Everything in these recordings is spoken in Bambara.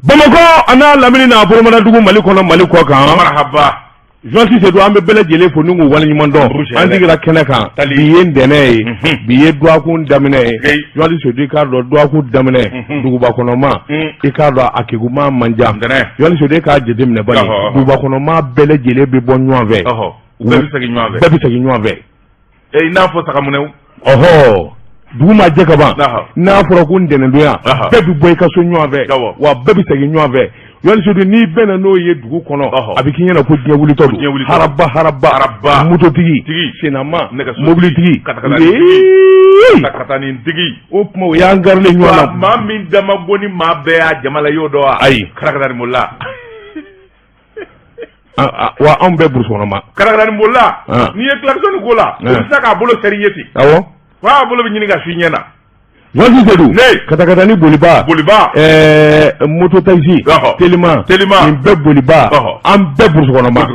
Bamako ana lamini na Burmana dugu Mali kono Mali ko kan marhaba Jonsi se do ambe bele jele fo nungu wala nyimondo andigira keneka biye ndene biye dwa ku ndamine Jonsi se do ka do dwa ku damine dugu ba kono ma e ka do akiguma manja Jonsi se do ka jedemne bani dugu ba kono ma bele jele be bon nyoave bebi sagi nyoave e na fo saka munew duma jeka ba na foro ku ndene doya bebi boy ka so nyoave wa bebi sagi nyoave Jonsi se do ni bena no ye dugu kono abikinya na ko dia wuli todo haraba moto tigi sinama mobile tigi katani tigi o mo ya ngarle nyona ma min dama boni ma be a jamala yodo ay karakadari mulla wa on be bursono ma karakadari mulla ni e klaxon ko la o saka bolo seriyeti awo wa bolo bi nyinga fi nyena Jonsi se do kata ni boliba moto taxi telema in be boliba am be bursono ma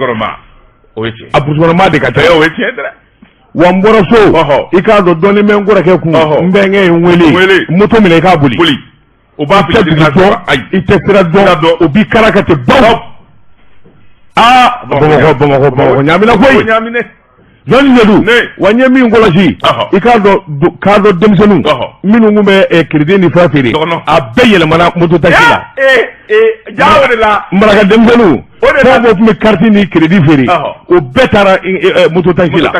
oeti a bursono ma de kata oeti edra wa mboro so ikado doni men ngora ke ku mbenge nwele moto mine ka boli o ba fi dirigation ay itesira do obi karakate baw bomo nyamina koy Jonsi se do wanyemi ngolaji ikado demsenu minu ngume credit ni fafiri abeyele mana moto taxi la jawo de la maraka demsenu ko me carte ni credit feri o betara moto taxi la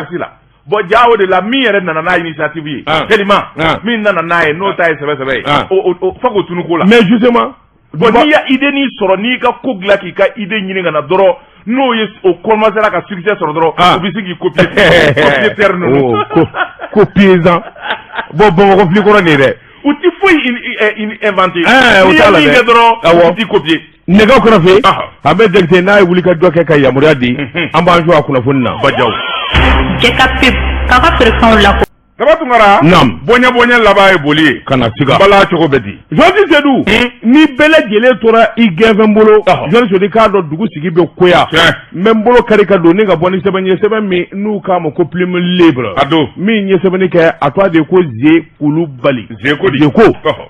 bo jawo de la mi yere nana na initiative yi telima mi nana na e no tay sebe o fago tunu ko la mais justement bo ni ya idée ni soro ni ka ko glaki ka idée nyini ngana doro no yes o commencer ka succès soro doro o bisigi copier terre no copier ça bon ko fli ko ni de ou ti foi inventer o tala de doro ti copier nega ko rafi abe degte na wuli ka doke kay yamuradi amba jo akuna funna bajaw je kapip kaka pression la Tabatu ngara nam bonya laba e boli kana siga bala choko bedi Jonsi se do ni bele jele tora I genvembolo Jonsi se do ka do dugu sigi be koya membolo karika do ni ga boni seben mi nu ka mo ko plume libre ado mi nye seben ke atwa de ko ze kulu bali ze ko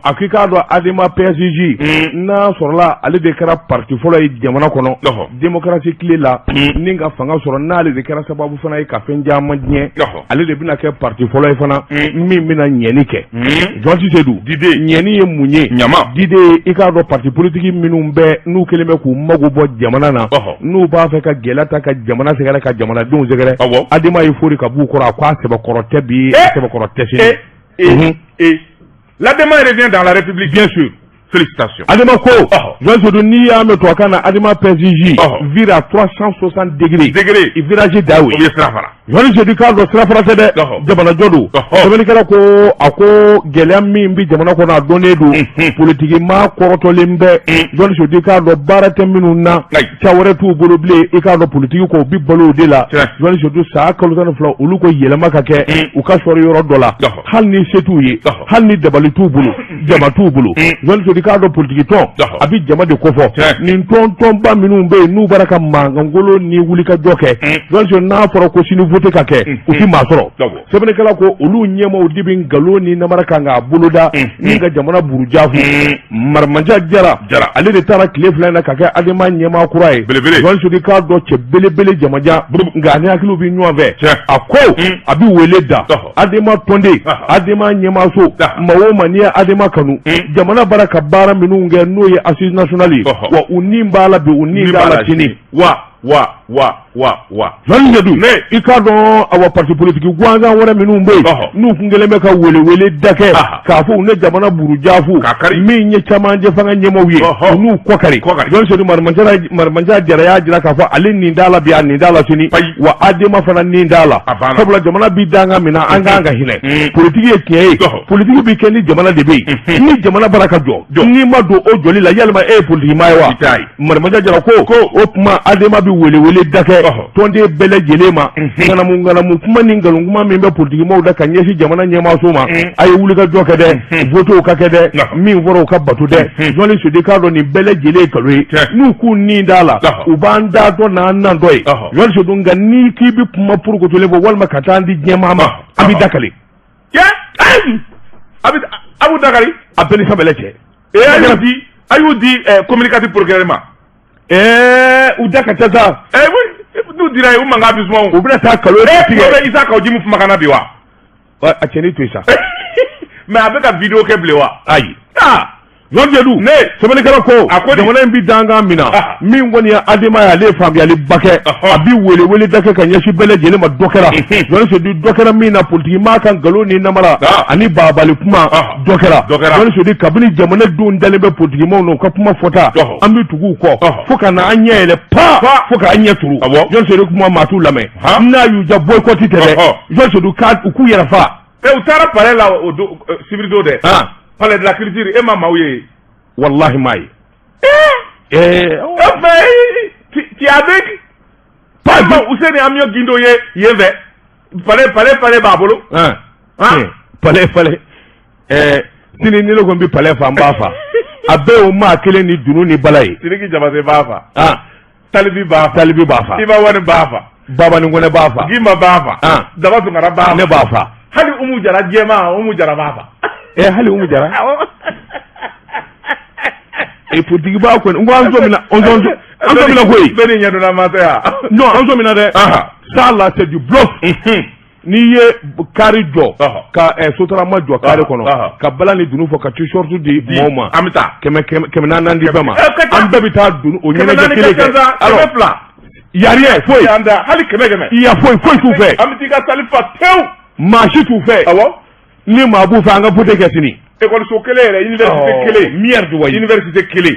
akika do adema PSG na sorla ale de kara parti folo e jamana kono démocratie clé la ninga fanga soro na ale de kara sababu fana e ka fenja madnie ale de bina ke parti folo fana min bena nyeni ke Jonsi se do dide nyeni ye munye nyama dide ika do parti politique minnu be nu keleme ku mago bo jamana na nu ba fe ka gelata ka jamana segala ka jamana dun segere adima yi fori ka bu kora kwa seba korote bi seba korote la demande revient dans la République bien sûr. Félicitations. Adema ko Jonsi do ni ya me to kana Adema PSG vira à 360 degrés il virage dawe Jonsi do ka do strafara tede jamana jodu jamana kala ko ako gelem mi mbi jamana ko na donedu politique ma koroto lembe Jonsi do ka do barate minu na chawre tu boloble e ka do politique ko bi bolo de la Jonsi do sa kalu tan flo ulu ko yelema ka ke u ka sori yoro dola hal ni setu yi hal ni debali tu bulu jama tu bulu Jonsi kado politique ton abi jama de kofo nin ton ba minnu be nu baraka mangangolo ni wuli ka joke Jonsi na foro ko sinu vote ka ke o fi masoro sebene kala ko olu nyema o dibin galo ni na maraka nga buluda ni ga jamana burujafu marmanja jara ale de tara kile flana ka ke adema nyema kuraye Jonsi di kado che belebele jamaja nga ne akilu bi nyove akko abi weleda adema tonde adema nyema so mawo mania adema kanu jamana baraka bara minnu nge no ye assise nationale wa unimba la bi uninga la tini wa Jonsi do ikado awa parti politique gwanga wona minnu mbe nu kungeleme ka wele dake ka fo ne jamana buru jafu mi nye chamanje fanga nyemo wi nu kokari Jonsi do marmanja jara ya jira ka fo alin ni dala bi an dala tini wa adema fana ni dala sabula jamana bi danga mina anga hine politique e kiye politique bi kendi jamana de be ni jamana baraka jo ni ma do o joli la yalma e politique mai wa marmanja jara ko o kuma adema bi wele dake tonde bele jelema ngana mu kuma ni ngalunguma membe politique mo da kanyeshi jamana nyema soma ay wuli ka joke de voto ka kede mi voro ka batu de Jonsi se de kado ni bele jele kalwe nu ku ni dala ubanda to na nan doy Jonsi do ngani ki bi kuma pour ko to lebo walma katandi nyema ma abi dakale abu dakari abeli sabeleche ayu di communicatif procurement u da ka tata n'u dira u manga bismo u bena ta kalo tigɛ isa ka jimu fumagana bi wa a cɛni to sa mais a bɛ ka video kɛ bile wa ayi Jɔnjɛdu ne sɛbɛnnikɛla ko jamana in bi dangan min na min kɔni ye adama ye ale faamuyali ba kɛ a bi wele da kɛ ka ɲɛsin bɛɛ lajɛlen ma dɔ kɛra Jɔnjɛdu dɔ kɛra min na politiki maa kan nkalon ni namara ani babali kuma dɔ kɛra Jɔnjɛdu kabini jamana denw dalen bɛ politiki maaw na u ka kuma fɔta an bi tugu kɔ fo ka na an ɲɛ yɛlɛ fo ka an ɲɛ turu Jɔnjɛdu kuma maa t'u lamɛn n'a y'u ja boycott tɛ dɛ Jɔnjɛdu u k'u yɛrɛ fa u taara palais la o civil do dɛ palais de la culture e ma maaw ye wallahi ma ye ti avec pas Ousseini Amio Guindo ye yen fɛ palais b'a bolo palais sini ni ne ko n bi palais fa n b'a fa a bɛɛ o maa kelen ni dunu ni bala ye Sidiki Jabate b'a fa Talibi b'a fa Iba Wani b'a fa Baba ni Ngone b'a fa Gimba b'a fa Daba Tunkara b'a fa ne b'a fa hali Umu Jara jɛma Umu Jara b'a fa hali Umu Jara politiki b'a kɔni n ko an sɔmina koyi bɛɛ ni ɲɛdonna ma tɛ ya non an sɔmina dɛ ça là c'est du bluff n'i ye kari jɔ ka sotarama jɔ kari kɔnɔ ka bala ni dunu fɔ ka t-shirt di mɔɔw ma an bɛ taa kɛmɛ naani di bɛɛ ma an bɛɛ bɛ taa dunu o ɲɛnajɛ kelen kɛ alors fila yariɛ foyi hali kɛmɛ i ya foyi t'u fɛ an bɛ t'i ka sali fa tewu maa si t'u fɛ awɔ ni maa b'u fɛ an ka vote kɛ sini école kelen yɛrɛ université kelen merde wa université kelen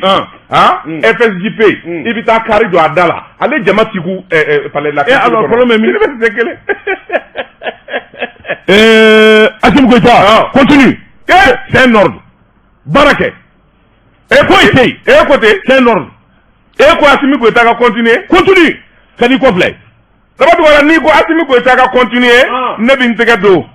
FSJP i bɛ taa kari jɔ a da la ale jama tigu palais de la culture alors problème min université kelen Assimi Goïta continue c'est un ordre baara kɛ foyi tɛ yen ko ten c'est un ordre ko Assimi Goïta ka continue ka n'i kɔfilɛ Sabatu wala n'i ko Assimi Goïta ka continue ne bɛ n tɛgɛ don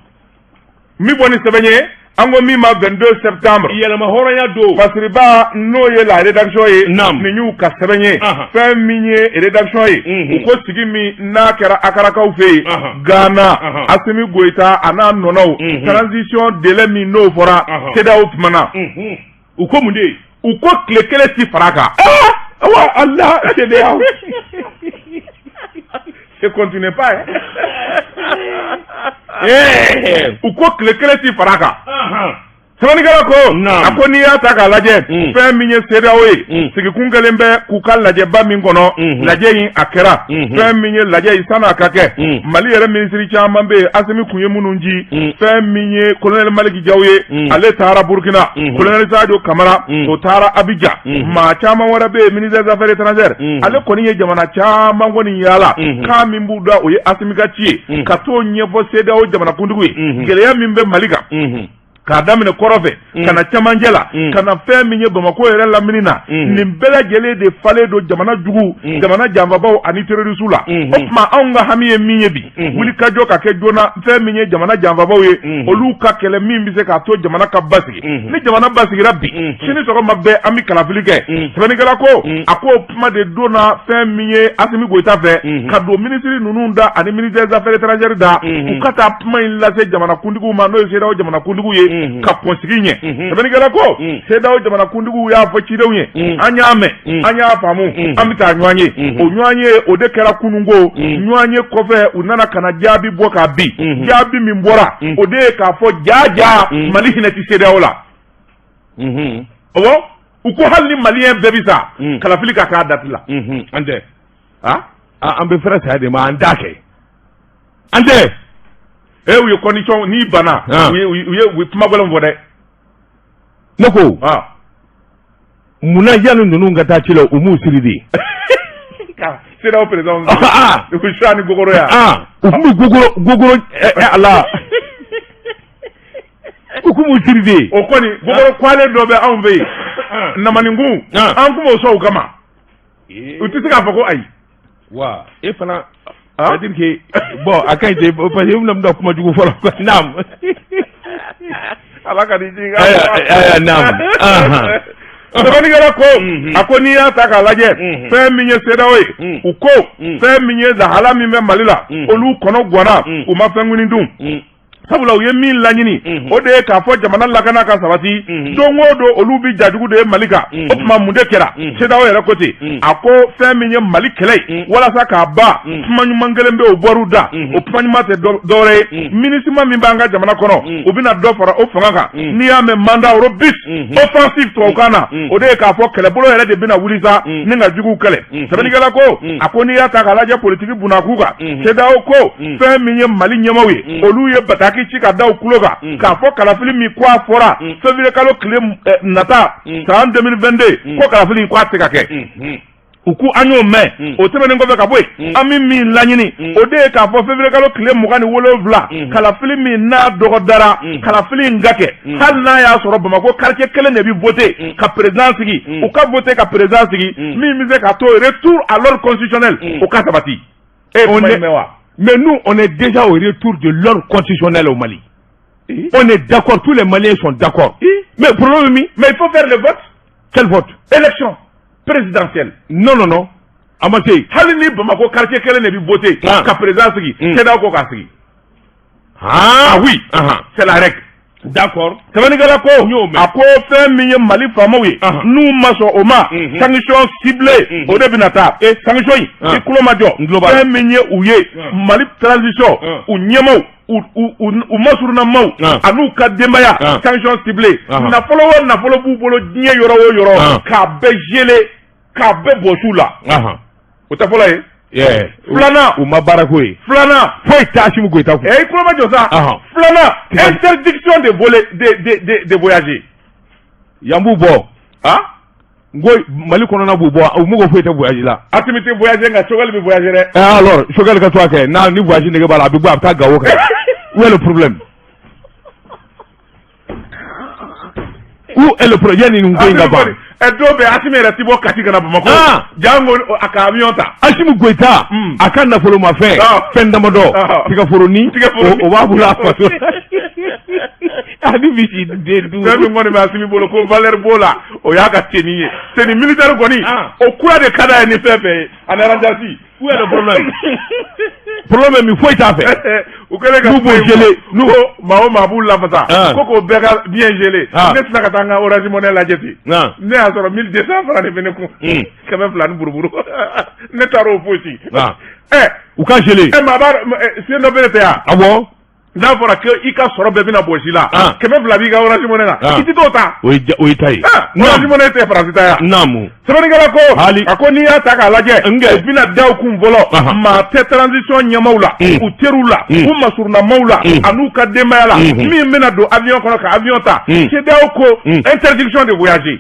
mi bɔ ni sɛbɛn ye an ko min ma 22 septembre yɛlɛma hɔrɔnya don Fasiriba n'o ye la rédaction ye nin y'u ka sɛbɛn ye fɛn min ye rédaction ye u ko sigi min n'a kɛra akarakaw fɛ yen Ghana Assimi Goïta a n'a nɔnɔw transition délai min n'o fɔra CEDEAO tuma na u ko mun de u ko tile kelen ti fara kan awa Allah CEDEAO je continue pas u ko tile kelen ti fara kan sɛbɛnnikɛla ko a ko n'i y'a ta k'a lajɛ fɛn min ye CEDEAO ye sigikun kelen bɛ k'u ka lajɛba min kɔnɔ lajɛ in a kɛra fɛn min ye lajɛ in san'a ka kɛ Mali yɛrɛ minisiri caman bɛ yen Assimi kun ye minnu ji fɛn min ye colonel Maliki Jaw ye ale taara Burkina colonel Sadio Kamara o taara Abidjan maa caman wɛrɛ bɛ yen ministère des affaires étrangères ale kɔni ye jamana caman kɔni yaala kan min b'u da o ye Assimi ka ci ye ka t'o ɲɛfɔ CEDEAO jamanakuntigi ye gɛlɛya min bɛ Mali kan k'a daminɛ kɔrɔ fɛ ka na cɛmancɛ la ka na fɛn min ye Bamako yɛrɛ lamini na nin bɛɛ lajɛlen de falen don jamana jugu jamana janfabaw ani terrorisiw la o tuma anw ka hami ye min ye bi wuli ka jɔ ka kɛ joona fɛn min ye jamana janfabaw ye olu ka kɛlɛ min bɛ se k'a to jamana ka basigi ni jamana basigira bi sini sɔgɔma bɛɛ an bɛ kalafili kɛ sɛbɛnnikɛla ko a ko kuma de donna fɛn min ye Assimi Goïta fɛ ka don minisiri ninnu da ani ministère des affaires étrangères da u ka taa kuma in lase jamanakuntigiw ma n'o ye CEDEAO jamanakuntigiw ye ka kɔnsigi ɲɛ sɛbɛnnikɛla ko CEDEAO jamanakuntigiw y'a fɔ cidenw ye an y'a mɛn an y'a faamu an bɛ taa ɲɔgɔn ye o ɲɔgɔn ye o de kɛra kununko ɲɔgɔn ye kɔfɛ u nana ka na jaabi bɔ k'a bin jaabi min bɔra o de ye k'a fɔ jaa Mali hinɛ tɛ CEDEAO la ɔwɔ u ko hali ni maliyɛn bɛɛ bɛ sa kalafili ka k'a dati la an tɛ an bɛ fɛrɛ saya de ma an t'a kɛ an tɛ u ye condition n'i banna u ye kuma gɛlɛn fɔ dɛ ne ko munna yanni ninnu ka taa ci la u m'u siri de CEDEAO président u ko Sani Gogoro ya u kun bɛ Gogoro ala u kun b'u siri de o kɔni Gogoro kwalen dɔ bɛ anw fɛ yen Namanikun an kun b'o sɔn u kama u tɛ se k'a fɔ ko ayi wa e fana c'est-à-dire que bon a ka ɲi ten parce que i bɛna mina kuma jugu fɔlɔ quoi naam ala ka di ji naam sɛbɛnnikɛla ko a ko n'i y'a ta k'a lajɛ fɛn min ye CEDEAO ye u ko fɛn min ye lahala min bɛ Mali la olu kɔnɔ ganna u ma fɛn ŋuni dun sabula u ye min laɲini o de ye k'a fɔ jamana lakana ka sabati don o don olu bi jajugu de ye Mali kan o tuma mun de kɛra CEDEAO yɛrɛ ko ten a ko fɛn min ye Mali kɛlɛ walasa k'a ba kuma ɲuman kelen bɛ o bɔr'u da o kuma ɲuman tɛ dɔwɛrɛ ye MINUSMA min b'an ka jamana kɔnɔ u bɛna dɔ fara o fanga kan n'i y'a mɛn mandat robust offensive tubabukan na o de ye k'a fɔ kɛlɛbolo yɛrɛ de bɛna wuli sa ni ka juguw kɛlɛ sɛbɛnnikɛla ko a ko n'i y'a ta k'a lajɛ politiki bunakun kan CEDEAO ko fɛn min ye Mali ɲɛmaaw ye olu ye bataki ci ka da u kulo kan k'a fɔ kalafili min ko a fɔra février kalo tile nata san 2022 ko kalafili ko a tɛ ka kɛ u ko an y'o mɛn o tɛmɛnen kɔfɛ ka bɔ yen an bɛ min laɲini o de ye k'a fɔ février kalo tile 27 kalafili min n'a dɔgɔdara kalafili in ka kɛ hali n'a y'a sɔrɔ Bamako quartier kelen de bɛ voter ka président sigi u ka voter ka président sigi min bɛ se ka to retour à l'ordre constitutionnel o ka sabati mais nous on est déjà au retour de l'ordre constitutionnel au Mali. On est d'accord, tous les Maliens sont d'accord. Mais problème, mais il faut faire le vote. Quel vote? Élection présidentielle. Non. Amate. Hali ni Bamako quartier kelen ne bi voter ka président sigi, CEDEAO ko ka sigi. Ah oui, c'est la règle. D'accord. Sɛbɛnnikɛla ko a ko fɛn min ye Mali faamaw ye n'u ma sɔn o ma sanction ciblée o de bɛna taa sanction in i kulo ma jɔ fɛn min ye u ye Mali transition u ɲɛmaw u masurunamaw an'u ka denbaya sanction ciblée nafolo o nafolo b'u bolo diɲɛ yɔrɔ o yɔrɔ k'a bɛɛ geler k'a bɛɛ bɔsiw la o tɛ fɔlɔ ye. Filanan u ma baara ko ye. Filanan foyi tɛ Asimu Goyita kun. I kulo ma jɔ sa. Filanan interdiction de voyager. Yan b'u bɔ. N ko Mali kɔnɔna b'u bɔ u m'u ko foyi tɛ voyage la. Asimi tɛ voyager nka Choguel bɛ voyager dɛ. Alors Choguel ka to a kɛ n'a ni voyage nege b'a la a bɛ bɔ a bɛ taa Gawo kɛ. Où est le problème? Où est le problème? Yanni nin ko in ka ban. Dɔw bɛ Asimi yɛrɛ ti bɔ Kati kana Bamako. Jango a ka avion ta. Asimu Goyita a ka nafolomafɛn fɛn damadɔ tigɛforonin o b'a bolo a faso. Ani misi den duuru. Fɛn min kɔni bɛ Asimi bolo ko valeur b'o la o y'a ka tenue ye. Tenue militaire kɔni o kura de ka d'a ye ni fɛn bɛɛ ye ani arrangement. Où est le problème? Problème min foyi t'a fɛ. U kɛlen ka n'u b'o geler n'u ko maa o maa b'u lafasa ko k'o bɛɛ ka bien geler ne tɛna ka taa n ka Orange Money lajɛ ten ne y'a sɔrɔ 1200 francs de bɛ ne kun 200 ni buruburu ne taara o fosi u ka geler maa b'a sen dɔ bɛ ne fɛ yan awɔ n'a fɔra ko i ka sɔrɔ bɛɛ bɛna bɔsi la 200 b'i ka Orange Money la i tɛ t'o ta o ye ta ye Orange Money tɛ Faransi ta yan naamu sɛbɛnnikɛla ko a ko n'i y'a ta k'a lajɛ u bɛna da u kun fɔlɔ maa tɛ transition ɲɛmaaw la u teriw la u masurunamaw la an'u ka denbaya la min bɛna don avion kɔnɔ ka avion ta CEDEAO ko interdiction de voyager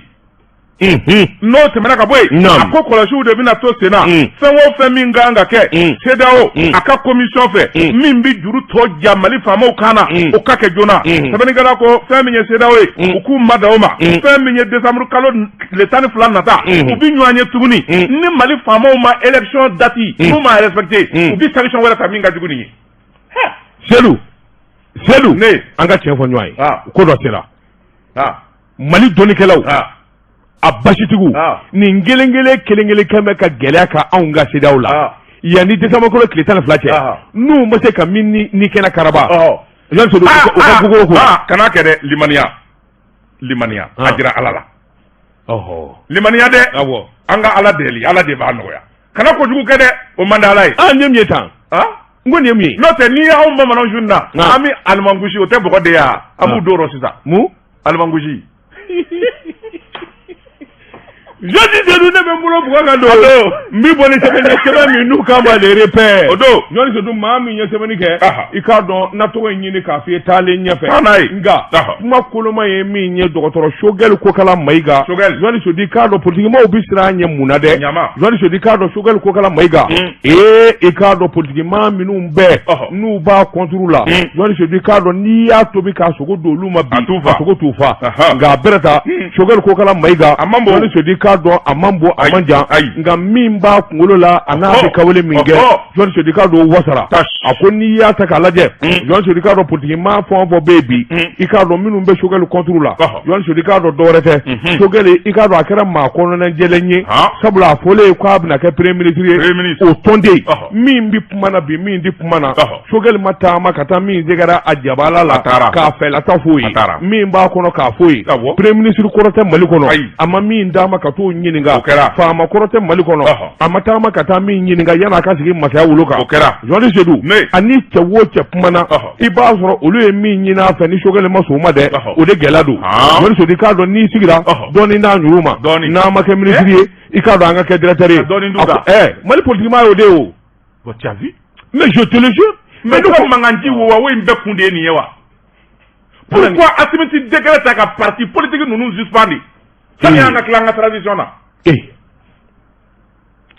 n'o tɛmɛna ka bɔ yen a ko kɔlɔsiw de bɛna to sen na fɛn o fɛn min kan ka kɛ CEDEAO a ka commission fɛ min bɛ juru tɔ ja Mali faamaw kan na o ka kɛ joona sɛbɛnnikɛla ko fɛn min ye CEDEAO ye u k'u mada o ma fɛn min ye décembre kalo tile 12 nata u bɛ ɲɔgɔn ye tuguni ni Mali faamaw ma élection date n'u ma respecté u bɛ sanction wɛrɛ ta min ka jugu nin ye. Seydou ne an ka tiɲɛ fɔ ɲɔgɔn ye ko dɔ sera Mali dɔnnikɛlaw a basitigiw nin kelen kan bɛ ka gɛlɛya ka anw ka CEDEAO la yanni décembre kalo tile 12 cɛ n'u ma se ka min ni kɛnɛ karaba yanni o ka bugɔ ko kana kɛ dɛ limaniya a jira Ala la limaniya dɛ an ka Ala deli Ala de b'a nɔgɔya kana kojugu kɛ dɛ o man di Ala ye nin ye mun ye tan n ko nin ye mun ye n'o tɛ n'i y'anw bamananw sun na an bɛ alimangusi o tɛ bɔgɔ de yan an b'u don sisan mun alimangusi Jodi Seydou ne bɛ n bolo bugɔ ka don n b'i bɔ ni sɛbɛn min n'u k'a ma le repère o don Jodi Seydou maa min ye sɛbɛnni kɛ i k'a dɔn na tɔgɔ in ɲini k'a f'i ye taalen ɲɛfɛ nka kuma koloma ye min ye dɔgɔtɔrɔ Choguel Kokala Mayiga Jodi Seydou i k'a dɔn politikimaw bi siran ɲɛ mun na dɛ Jodi Seydou i k'a dɔn Choguel Kokala Mayiga i k'a dɔn politikimaa minnu bɛɛ n'u b'a contre la Jodi Seydou i k'a dɔn n'i y'a tobi k'a sogo don olu ma bi a sogo t'u fa nka a bɛrɛ ta Choguel Kokala Mayiga Jodi Seydou k'a dɔn a man bon a man jan nka min b'a kunkolo la a n'a bɛ kawale min kɛ John Sodi k'a dɔn wasara a ko n'i y'a ta k'a lajɛ John Sodi k'a dɔn politiki maa fɛn o fɛn bɛ yen bi i k'a dɔn minnu bɛ Sogɛli contre la John Sodi k'a dɔn dɔwɛrɛ tɛ Sogɛli i k'a dɔn a kɛra maa kɔnɔnajɛlen ye sabula a fɔlen k'a bɛna kɛ premier ministre ye o tɔnden min bɛ kuma na bi min tɛ kuma na Sogɛli ma taama ka taa min dɛgɛra a jabala la k'a fɛlata f'o ye min b'a kɔnɔ k'a f'o ye premier ministre kɔrɔ tɛ Mali kɔnɔ a ma min d'a ma ka t'o ɲininka faama kɔrɔ tɛ Mali kɔnɔ a ma taama ka taa min ɲininka yan'a ka sigi masaya wolo kan John Sodi ani cɛ o cɛ kumana i b'a sɔrɔ olu ye min ɲini a fɛ ni Sogɛli ma sɔn o ma dɛ o de gɛlɛya don John Sodi k'a dɔn n'i sigira dɔɔni n'a ɲuru ma n'a ma kɛ ministre ye i k'a dɔn an ka kɛ directeur ye Mali politique ma y'o de o mais je te le jure mais ne ko mankanci wo wa in bɛɛ kun de ye nin ye wa pourquoi Assimi ti décret ta ka parti politique ninnu suspendre sani an ka tila an ka transition na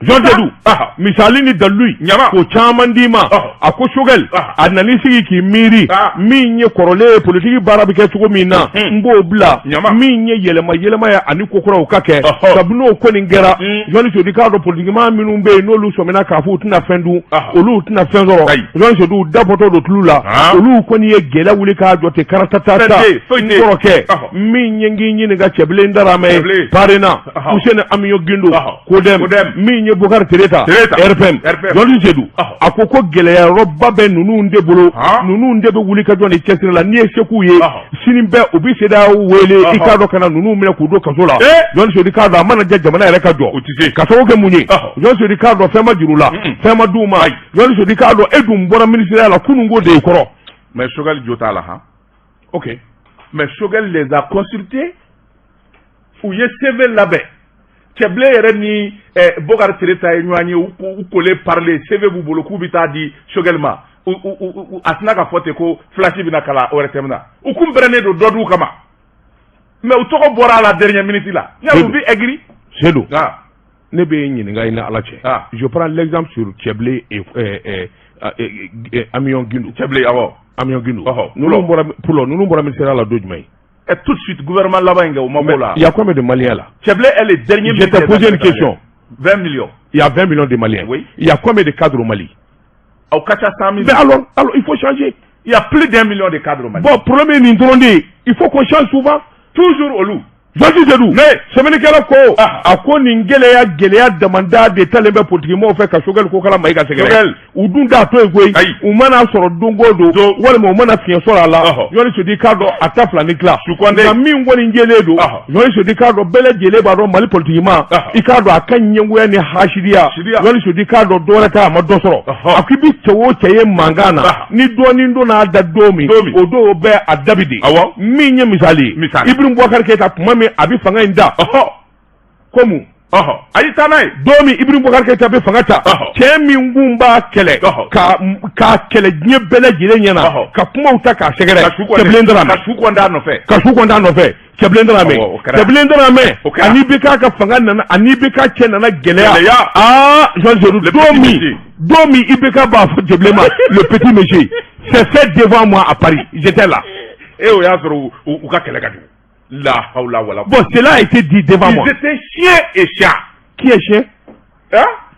John Sodi misali ni dalu ko caman d'i ma a ko Sogɛli a nani sigi k'i miiri min ye kɔrɔlen politique baara bɛ kɛ cogo min na n b'o bila min ye yɛlɛma ye ani ko kuraw ka kɛ kabini o ko nin kɛra John Sodi k'a dɔn politique maa minnu bɛ yen n'olu sɔmina k'a fɔ u tɛna fɛn dun olu tɛna fɛn sɔrɔ John Sodi u dabɔtɔ don tulu la olu kɔni ye gɛlɛya wuli k'a jɔ ten karatata n kɔrɔkɛ min ye n k'i ɲininka Cɛbilen Daramɛ Parena Useni Amiyo Gindo Kodem min ye Bokari Tereta RPM John Sodi a ko gɛlɛyayɔrɔba bɛ ninnu de bolo ninnu de bɛ wuli ka jɔ ni cɛsiri la n'i ye seko ye sini bɛɛ u bɛ CEDEAO wele i k'a dɔn ka na ninnu minɛ k'u don kaso la John Sodi k'a dɔn a mana jɛ jamana yɛrɛ ka jɔ ka sababu kɛ mun ye John Sodi k'a dɔn fɛn ma juru la fɛn ma d'u ma John Sodi k'a dɔn e dun bɔra ministériya la kunun ko de kɔrɔ mais Sogɛli jo t'a la han ok mais Sogɛli les a consultés u ye CV labɛn Cɛbilen yɛrɛ ni Bokari Tereta ye ɲɔgɔn ye u kole parler CV b'u bolo k'u bɛ taa di Sogɛli ma a tɛna ka fɔ ten ko flash bɛna kala ORTM na u kun bɛrɛnnen don dɔ d'u kama mais u tɔgɔ bɔra a la dernière minute la yali u bɛ aigri Seydou ne bɛ ɲininka i ni Ala cɛ je prends l'exemple sur Cɛbilen Amiyo Gindo Cɛbilen awɔ Amiyo Gindo ninnu bɔra ministériya la don jumɛn et tout de suite gouvernement là-bas il y a combien de Maliens là? Cɛbilen est le dernier je t'ai posé une question 20 millions il y a 20 millions de Maliens oui il y a combien de cadres au Mali? Au Kacha 100 000 mais alors il faut changer il y a plus d'1 million de cadres au Mali bon problème est n'intronde il faut qu'on change souvent toujours au loup John Sodi mais sɛbɛnnikɛla ko a ko nin gɛlɛya damanda de talen bɛ politique mɔgɔw fɛ ka Sogɛli ko kala ma i ka sɛgɛrɛ u dun t'a to yen koyi u mana sɔrɔ don o don walima u mana fiɲɛ sɔrɔ a la John Sodi k'a dɔn a ta fila ni tila nka min kɔni jɛlen don John Sodi k'a dɔn bɛɛ lajɛlen b'a dɔn Mali politique ma i k'a dɔn a ka ɲɛngoya ni hasidiya John Sodi k'a dɔn dɔwɛrɛ tɛ a ma dɔ sɔrɔ a ko i bɛ cɛ o cɛ ye mankan na ni dɔɔni don n'a da don min o don bɛɛ a dabi de min ye misali Ibrahim Boubacar Keïta kuma min a bɛ fanga in da komu ayi taa n'a ye don min Ibrahim Boubacar Keïta bɛ fanga ta cɛ min kun b'a kɛlɛ k'a kɛlɛ diɲɛ bɛɛ lajɛlen ɲɛna ka kumaw ta k'a sɛgɛrɛ Cɛbilen Daramɛ ka su kɔnda nɔfɛ Cɛbilen Daramɛ ani bɛ k'a ka fanga nana ani bɛ k'a cɛ nana gɛlɛya John Sodi don min IBK b'a fɔ Cɛbilen ma le petit monsieur c'est fait devant moi à Paris j'étais là o y'a sɔrɔ u ka kɛlɛ ka jugu la hawla wala bon cela a été dit devant moi ils étaient chien et chat qui est chien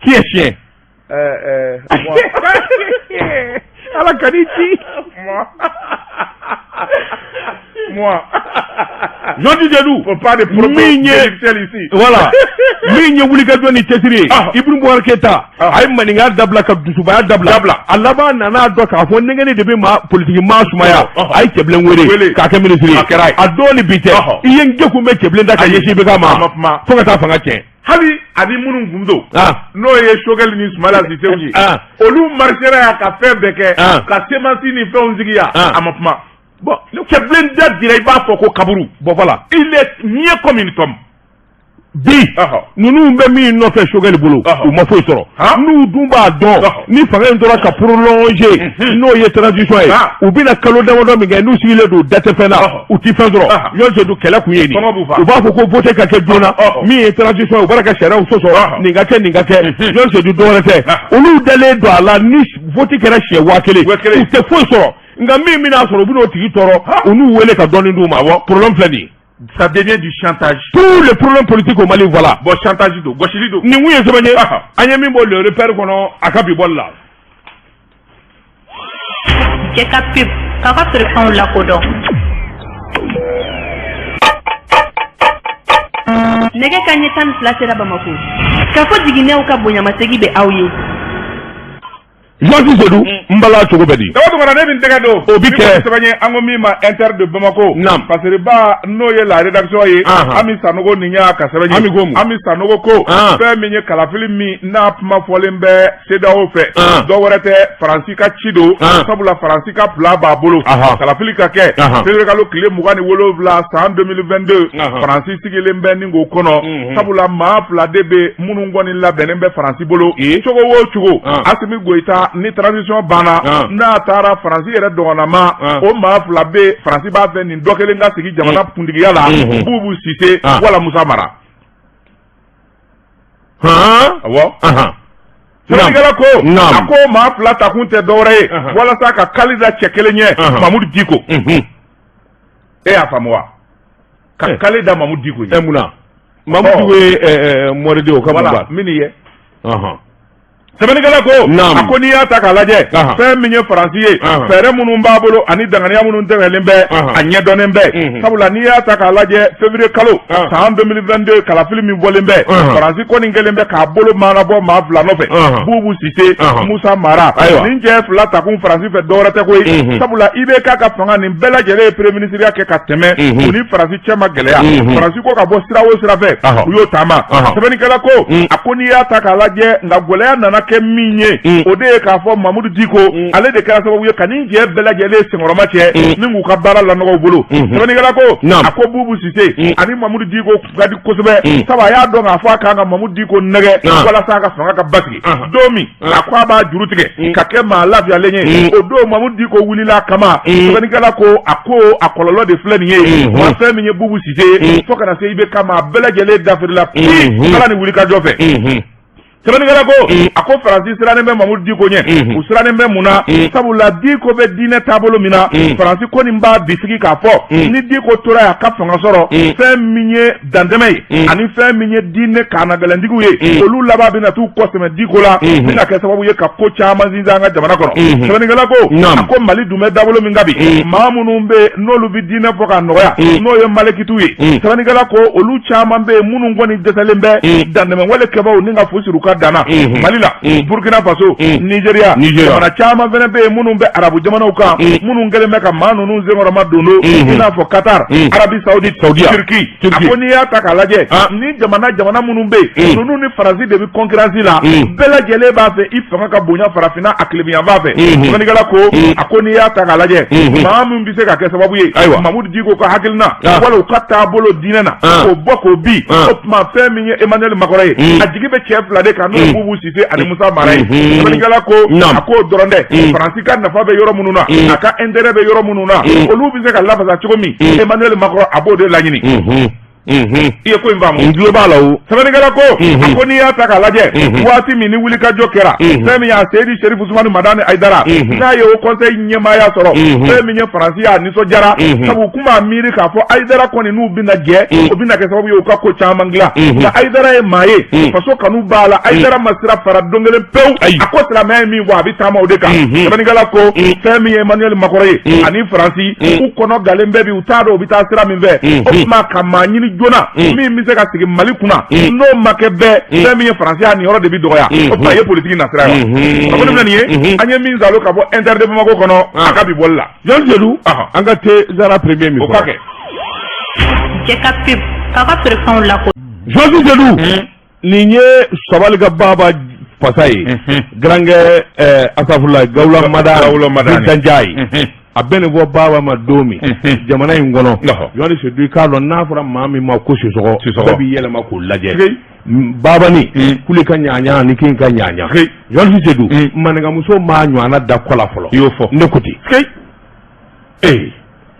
qui est chien moi ala kaniti moi John Sodi faut pas de problème ici voilà min ye wuli ka jɔ ni cɛsiri ye Ibrahim Boubacar Keïta a ye maninka dabila ka dusubaya dabila a laban nana dɔn k'a fɔ nɛgɛni de bɛ politique maa sumaya a ye Cɛbilen wele k'a kɛ ministre ye a don ni bi tɛ i ye n jɛkun bɛ Cɛbilen da ka ɲɛsin IBK ma fo ka taa fanga tiɲɛ hali ani minnu kun don n'o ye Sogɛli ni Sumala Sisew ye olu marchera yan ka fɛn bɛɛ kɛ ka semensi ni fɛnw sigi yan a ma kuma bon Cɛbilen da dira i b'a fɔ ko kaburu bon voilà il est niais comme une tombe bi ninnu bɛ min nɔfɛ Sogɛli bolo u ma foyi sɔrɔ n'u dun b'a dɔn ni fanga in tora ka prolonger n'o ye transition ye u bɛna kalo damadɔ min kɛ n'u sigilen don date fɛn na u ti fɛn sɔrɔ John Sodi kɛlɛ kun ye nin u b'a fɔ ko vote ka kɛ joona min ye transition ye u b'a ka sariyaw sɔsɔ nin ka kɛ John Sodi dɔwɛrɛ tɛ olu dalen don a la ni vote kɛra siɲɛ 1000 u tɛ foyi sɔrɔ nka min bɛna sɔrɔ u bɛn'o tigi tɔɔrɔ u n'u wele ka dɔɔni d'u ma problème filɛ nin ye Ça devient du chantage. Tous les problèmes politiques au Mali, voilà. Bon, chantage do, gauchili do. Ni oui, c'est bien. Anyami bo le repère kono akabi bolla. Jeka pip, kaka pression la kodon. Nege kanye tan flasera Bamako. Kafo digine uka bonya masegi be awye. Jean Zedou, Mbala Chogobedi. Dawa ngara ne bin tega do. Obike. Sabanye angomi ma inter de Bamako. Nam. Parce que ba noye la rédaction ye. Ami sanogo ninya kasabanye. Ami gomu. Ami sanogo ko. Fe minye kalafili mi na pma folembe seda ofe. Do werete Francika Chido. Sabula Francika pla ba bolo. Kalafili kake. Federe kalo kile mugani wolo vla sa 2022. Francis sigilembe ningo kono. Sabula ma pla debe munungoni la benembe Francis bolo. Chogo wo chogo. Asimi goita ni transition bana na tara Francis yɛrɛ dɔgɔnama o maa fila bɛ Francis b'a fɛ nin dɔ kelen ka sigi jamana kuntigiya la Bubu Sise wala Musa Mara. Awɔ. Sɛbɛnnikɛla ko a ko maa fila ta kun tɛ dɔwɛrɛ ye walasa ka kali da cɛ kelen ɲɛ Mamudu Diko. E y'a faamu wa? Ka kali da Mamudu Diko ɲɛ. Munna Mamudu Diko ye Mɔride o ka mun ba? Min ye. Sɛbɛnnikɛla ko a ko n'i y'a ta k'a lajɛ fɛn min ye Faransi ye fɛɛrɛ minnu b'a bolo ani danganiya minnu tɛmɛlen bɛ a ɲɛdɔnnen bɛ sabula n'i y'a ta k'a lajɛ février kalo san 2022 kalafili min bɔlen bɛ Faransi kɔni kɛlen bɛ k'a bolo maanabɔ maa fila nɔfɛ Bubu Sise Musa Mara nin cɛ fila takun Faransi fɛ dɔwɛrɛ tɛ koyi sabula IBK ka fanga nin bɛɛ lajɛlen ye premier ministre kɛ ka tɛmɛ u ni Faransi cɛ ma gɛlɛya Faransi ko ka bɔ sira o sira fɛ u y'o taama sɛbɛnnikɛla ko a ko n'i y'a ta k'a lajɛ nka gɛlɛya nana kɛ min ye o de ye k'a fɔ Mamudu Diko ale de kɛra sababu ye ka nin jɛ bɛɛ lajɛlen senkɔrɔma cɛ min k'u ka baara lanɔgɔw bolo sɛbɛnnikɛla ko a ko Bubu Sise ani Mamudu Diko ka di kosɛbɛ sabu a y'a dɔn k'a fɔ a kan ka Mamudu Diko nɛgɛ walasa a ka fanga ka basigi don min a ko a b'a juru tigɛ ka kɛ maa lafiyalen ye o don Mamudu Diko wulila a kama sɛbɛnnikɛla ko a kɔlɔlɔ de filɛ nin ye wa fɛn min ye Bubu Sise fo kana se i bɛ kama a bɛɛ lajɛlen dafirila ala ni wuli ka jɔ fɛ sɛbɛnnikɛla ko a ko Faransi sirannen bɛ Mamudu Diko ɲɛ u sirannen bɛ mun na sabula Diko bɛ diinɛ taabolo min na Faransi ko nin b'a bisigi k'a fɔ ni Diko tora a ka fanga sɔrɔ fɛn min ye dantɛmɛ ye ani fɛn min ye diinɛ kaanagɛlɛntigiw ye olu laban bɛna t'u kɔsɛmɛ Diko la bɛna kɛ sababu ye ka ko caman sinsin an ka jamana kɔnɔ sɛbɛnnikɛla ko a ko Mali dun bɛ dabolo min ka bi maa minnu bɛ n'olu bɛ diinɛ fɔ ka nɔgɔya n'o ye Malekitiw ye sɛbɛnnikɛla ko olu caman bɛ minnu kɔni dɛsɛlen bɛ dantɛmɛ wale kɛbaaw ni ka fosi dana Mali la Burkina Faso Nigeria jamana caman fana bɛ yen minnu bɛ arabu jamanaw kan minnu kɛlen bɛ ka maa ninnu senkɔrɔma dondo i n'a fɔ Qatar Arabie Saoudite Turquie a ko n'i y'a ta k'a lajɛ ni jamana minnu bɛ yen ninnu ni Faransi de bɛ concurrence la bɛɛ lajɛlen b'a fɛ i fanga ka bonya farafinna a tilebiyanfan fɛ sɛbɛnnikɛla ko a ko n'i y'a ta k'a lajɛ maa min bɛ se ka kɛ sababu ye Mamudu Diko ka hakilina wala u ka taabolo diinɛ na k'o bɔ k'o bin o tuma fɛn min ye Emmanuel Macron ye a jigi bɛ cɛ fila de kan n'o ye Bubu Sise ani Musa Mara ye sɛbɛnnikɛla ko a k'o dɔrɔn dɛ Faransi ka nafa bɛ yɔrɔ minnu na a ka intérêt bɛ yɔrɔ minnu na olu bɛ se ka lafasa cogo min Emmanuel Macron a b'o de laɲini i ye ko in faamu n tulo b'a la o sɛbɛnnikɛla ko a ko n'i y'a ta k'a lajɛ waati min ni wulikajɔ kɛra fɛn min y'a Seydi Sherifu Sumani Madani Aidara n'a ye o conseil ɲɛmaaya sɔrɔ fɛn min ye Faransi y'a nisɔndiyara sabu kun b'a miiri k'a fɔ Aidara kɔni n'u bɛna jɛ o bɛna kɛ sababu ye u ka ko caman dilan nka Aidara ye maa ye faso kanu b'a la Aidara ma sira fara don kelen pewu a ko silamɛya ye min fɔ a bɛ taama o de kan sɛbɛnnikɛla ko fɛn min ye Emmanuel Macron ye ani Faransi u kɔnɔ galen bɛɛ bi u t'a dɔn u bɛ taa sira min fɛ o tuma ka maa ɲini joona min bɛ se ka sigi Mali kunna n'o ma kɛ bɛɛ fɛn min ye Faransi y'a nin yɔrɔ de bi dɔgɔya o tuma a ye politiki nasira ye wa a ko ne bɛna nin ye an ye min zalo ka bɔ inter de Bamako kɔnɔ a ka bi bɔli la Jean Zedou an ka te Zara premier min fɔ o ka kɛ Jeka pip kaka pression la ko Jean Zedou nin ye Sabali ka baba fasa ye garankɛ asafurulayi Gawula Mada Danjaye a bɛ nin fɔ baba ma don min jamana in kɔnɔ Jean Zedou k'a dɔn n'a fɔra maa min ma ko Sisɔgɔ bɛɛ b'i yɛlɛma k'o lajɛ babani kule ka ɲaɲa ani kin ka ɲaɲa Jean Zedou maninkamuso m'a ɲɔgɔnna da kɔ la fɔlɔ i y'o fɔ ne ko ten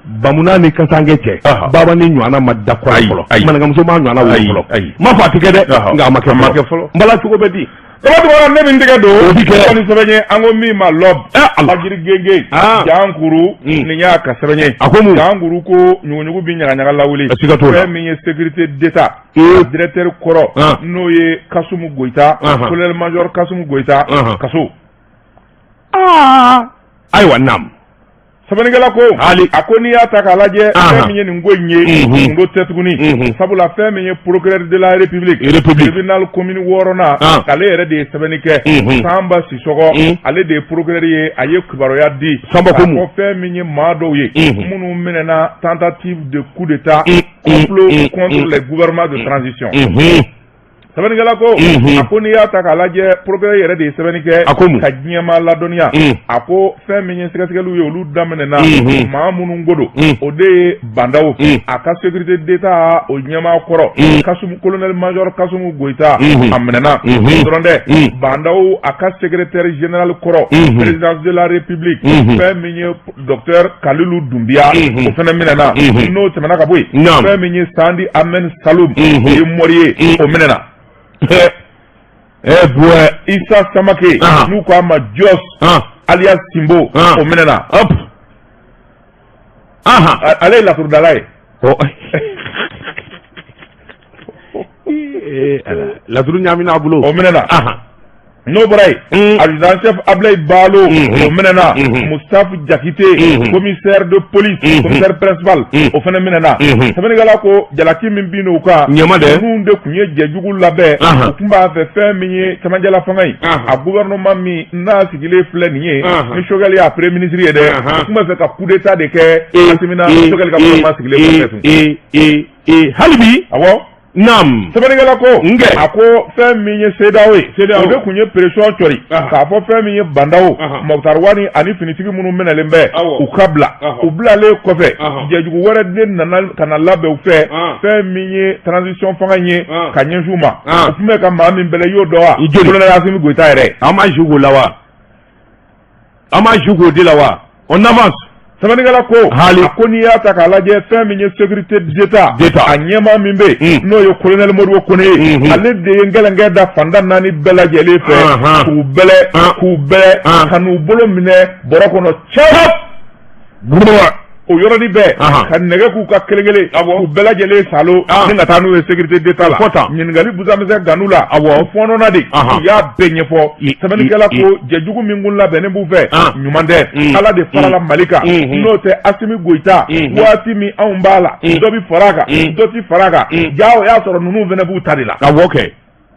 bamuna ni kasange cɛ baba ni ɲɔgɔnna ma da kɔ la fɔlɔ maninkamuso m'a ɲɔgɔnna wolo fɔlɔ ma fɔ a tɛ kɛ dɛ nka a ma kɛ fɔlɔ n bala cogo bɛ di Sabatibara ne min tɛgɛ don ni sɛbɛn an ko min ma lɔ alajiri genge jankuru ni y'a ka sɛbɛn a ko jankuru ko ɲuguɲugu bi ɲagaɲaga lawuli fɛn min ye sécurité d'état directeur kɔrɔ n'o ye Kasumu Goyita colonel major Kasumu Goyita kaso ayiwa nam sɛbɛnnikɛla ko a ko n'i y'a ta k'a lajɛ fɛn min ye nin ko in ye nin ko tɛ tuguni sabula fɛn min ye procureur de la république tribunal commune 6nan ale yɛrɛ de ye sɛbɛnni kɛ Sanba Sisɔkɔ ale de ye procureur ye a ye kibaruya di k'a fɔ fɛn min ye maa dɔw ye minnu minɛna tentative de coup d'état complot contre les gouvernements de transition sɛbɛnnikɛla ko a ko n'i y'a ta k'a lajɛ procureur yɛrɛ de ye sɛbɛnni kɛ ka diɲɛmaa ladɔnniya a ko fɛn min ye sɛgɛsɛgɛliw ye olu daminɛna maa minnu ko don o de ye bandaw a ka sécurité d'état o ɲɛmaa kɔrɔ Kasumu colonel major Kasumu Goyita a minɛna dɔrɔn tɛ bandaw a ka secrétaire général kɔrɔ présidence de la république fɛn min ye docteur Kalilu Dunbiya o fana minɛna n'o tɛmɛna ka bɔ yen fɛn min ye Sandi Ahmed Saloum o ye mɔri ye o minɛna buɛ Isa Samake n'u ko a ma Jos alias Simbo o minɛna ale ye laturudala ye laturu ɲamina a bolo o minɛna n'o bɔra yen adjudant chef Ablaye Balo o minɛna Mustafa Jakite commissaire de police commissaire principal o fana minɛna sɛbɛnnikɛla ko jalaki min bin n'o kan ninnu de tun ye jɛjugu labɛn u tun b'a fɛ fɛn min ye cɛmancɛla fanga in a gouvernement min n'a sigilen filɛ nin ye ni Choguel y'a premier ministre ye dɛ u tun b'a fɛ ka coup d'état de kɛ Asimina Choguel ka gouvernement sigilen filɛ hali bi awɔ Nam sɛbɛnnikɛla ko a ko fɛn min ye CEDEAO ye o de tun ye pression cɔri k'a fɔ fɛn min ye bandaw Moktar Wani ani finitigi minnu minɛlen bɛ u ka bila u bilalen kɔfɛ jɛjugu wɛrɛ de nana ka na labɛn u fɛ fɛn min ye transition fanga ye ka ɲɛsin u ma u tun bɛ ka maa min bɛlɛ i y'o dɔn wa colonel Asimi Goyita yɛrɛ an ma joué k'o la wa an ma joué k'o de la wa on avance sɛbɛnnikɛla ko a ko n'i y'a ta k'a lajɛ fɛn min ye sécurité d'état a ɲɛmaa min bɛ yen n'o ye colonel Modibo Kone ye ale de ye ngɛlɛnkɛ da fanda 4 bɛɛ lajɛlen fɛ k'u bɛlɛ ka n'u bolo minɛ bɔrɔ kɔnɔ cɛw o yɔrɔnin bɛɛ ka nɛgɛ k'u ka kelen-kelen k'u bɛɛ lajɛlen salo ni ka taa n'u ye sécurité d'état la ɲininkali busamisɛn ganu la o fɔɔnɔna de u y'a bɛɛ ɲɛfɔ sɛbɛnnikɛla ko jɛjugu min kun labɛnnen b'u fɛ ɲuman tɛ Ala de farala Mali kan n'o tɛ Asimi Goyita waati min anw b'a la dɔ bi fara a kan dɔ ti fara a kan jaa o y'a sɔrɔ ninnu fana b'u ta de la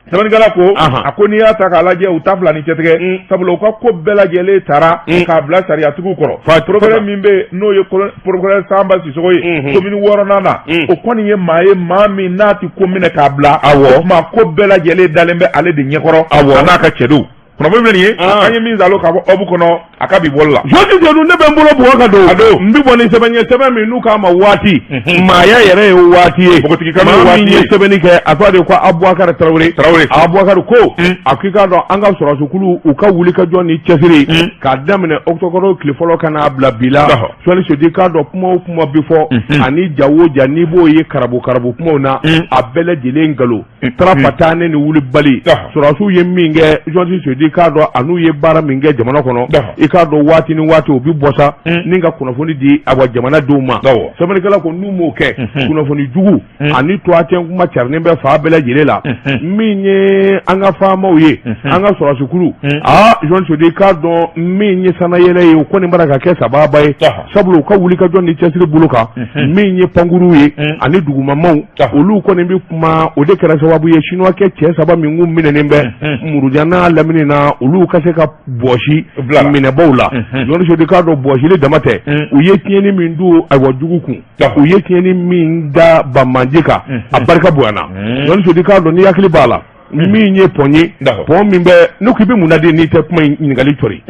sɛbɛnnikɛla ko a ko n'i y'a ta k'a lajɛ u ta fila ni cɛtigɛ sabula u ka ko bɛɛ lajɛlen taara k'a bila sariyatigiw kɔrɔ procureur min bɛ n'o ye procureur Sanba Sisɔkɔ ye commune 6nan na o kɔni ye maa min n'a ti ko minɛ k'a bila o tuma ko bɛɛ lajɛlen dalen bɛ ale de ɲɛkɔrɔ a n'a ka cɛdenw kunnafoni bɛ nin ye an ye min zalo k'a fɔ ɔbu kɔnɔ a ka bi bɔli la jɔsi jɔdu ne bɛ n bolo bugɔ ka don n bɛ bɔ ni sɛbɛn ye sɛbɛn min n'u k'a ma waati maaya yɛrɛ ye waati ye maa min ye sɛbɛnni kɛ a tɔgɔ de ko Abubakar Tarawele Abubakar ko a k'i k'a dɔn an ka sɔrɔdasiw u ka wuli ka jɔ ni cɛsiri k'a daminɛ octobre tile fɔlɔ ka n'a bila bi la sɔli sodi k'a dɔn kuma o kuma bi fɔ ani ja o ja n'i b'o ye karabu kumaw na a bɛɛ lajɛlen nkalon tarafata ne ni wuli bali sɔrɔdasiw ye min kɛ jɔsi sodi k'a dɔn a n'u ye baara min kɛ jamana kɔnɔ i k'a dɔn waati ni waati u bi bɔ sa ni ka kunnafoni di a wa jamana denw ma sɛbɛnnikɛla ko n'u m'o kɛ kunnafoni jugu ani toatɛn kuma carinen bɛ fa bɛɛ lajɛlen la min ye an ka faamaw ye an ka sɔrɔsikuru jɔn sodi k'a dɔn min ye sanayɛlɛ ye o kɔni bara ka kɛ sababa ye sabula u ka wuli ka jɔ ni cɛsiri bolo kan min ye pankuru ye ani dugumamaw olu kɔni bi kuma o de kɛra sababu ye sinuwakɛ cɛ 3 min kun minɛnen bɛ Murujan n'a lamini na olu ka se ka bɔsi minɛbaw la jɔn sodi k'a dɔn bɔsili dama tɛ u ye tiɲɛni min du ayiwa jugu kun u ye tiɲɛni min da Bamanje kan a barika bonyana jɔn sodi k'a dɔn ni hakili b'a la min ye pɔn ye pɔn min bɛ ne k'i bɛ mun na de n'i tɛ kuma in ɲininkali cɔri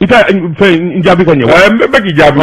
i tɛ fɛn jaabi ka ɲɛ wa n bɛ k'i jaabi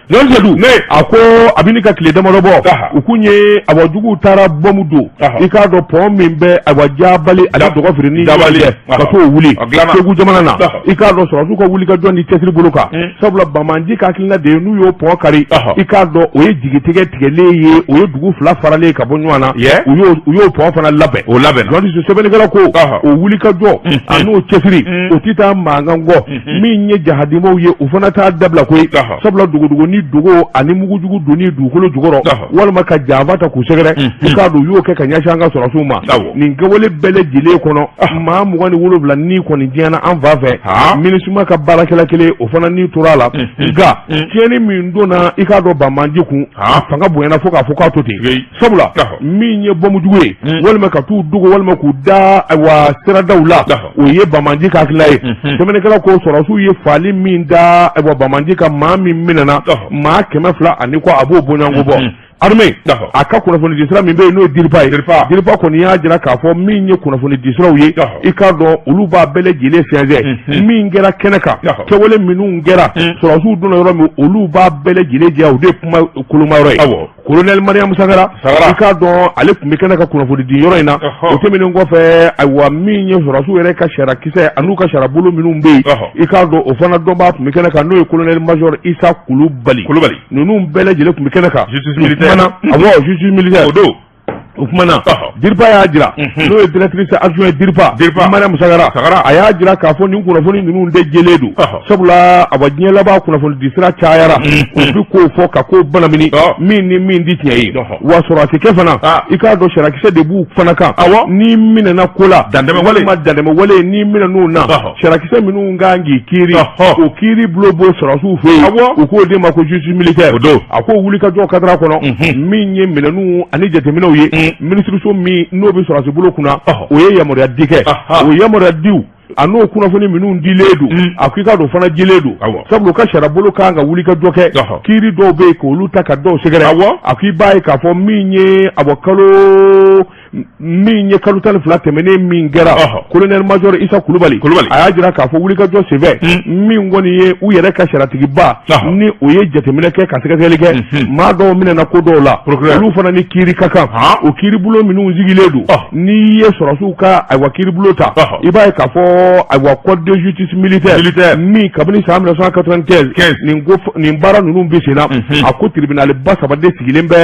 yon sedu a ko abini ka kile dama bo u kunye awajugu tara bomu do I ka do pon min be awajabali ala do ko firini jabali ka to wuli to gu jamana na I ka do so ko wuli ka joni tesiri buluka sabula bamanji ka kilina de nu yo pon kari I ka do o ye jigitege tigele o ye dugu fla farale ka bonwana o yo pon fana labe o labe joni so sebele kala ko o wuli ka jo anu tesiri o tita mangango min ye jahadimo ye o fana ta dabla ko sabula dugu ni dugu ani mugujugu duni dugukolo jugoro walma ka javata ku segere ka do yo ke ka nyashanga soro suma ni ngawole bele jile kono ma mu wani wolo bla ni ko ni diana an va fe minisuma ka barakela kele o fana ni turala ga keni min dona I ka do bamanji ku fanga boyana foka to te sabula min ye bomu jugue walma ka tu dugu walma ku da wa sira dawla o ye bamanji ka kilaye semene kala ko soro su ye fali min da wa bamanji ka ma min minana ma kema fla ani ko abo bonyango bo arme aka kunafoni disra min be no dirpa ko ni ya jira ka fo min ye kunafoni disra uye I ka do ulu ba bele jile fianze min gera keneka ke wole minu ngera so rasu do no romi ulu ba bele jile je o de kuma kuluma roy colonel Mariam Sagara I ka do ale kumbe keneka kunafoni di yoro ina o temene ngo fe aywa min ye so rasu ere ka shara kise anu ka shara bulu minu mbe I ka do o fana do ba kumbe keneka no colonel major Isa Kulubali nunu bele jile kumbe keneka awo juge militaire odo Oufmana dirpa ya jira no e directrice adjoint dirpa Mariam Sagara aya jira ka fo ni kunafoni nunu de jeledu sabula abajnya laba kunafoni disra chayara o ko fo ka ko banamini min di tiyi wa sorati kefana ika do sharakise de bu fana kan ni mina na kola dandeme wale ni mina no na sharakise minu ngangi kiri o kiri blobo sorasu fe o ko de mako juge militaire odo ako wuli ka jo kadra kono min ye mina nu ani jete mina uye ministre so mi no be sora se bolo kuna o ye yamore dike o yamore diu ano kuna foni minu ndiledu afrika do fana jiledu sabu ka shara bolo kanga wuli ka doke kiri do be ko luta ka do segere akwi bae ka fo minye abokalo minye kalutan flat mene mingera colonel major Isa Kulubali aya jira ka fo wuli ka do seve min woni ye u yere ka shara tigiba ni o ye jetemene ke ka segelege ma do mina na ko do la lu fana ni kiri kaka o kiri bulo minu zigiledu ni ye sora suka ay wakiri bulota ibae ka fo aywa code de justice militaire mi kabini sa 1995 ni mbara nunu mbesena ako tribunal basa bade sigilembe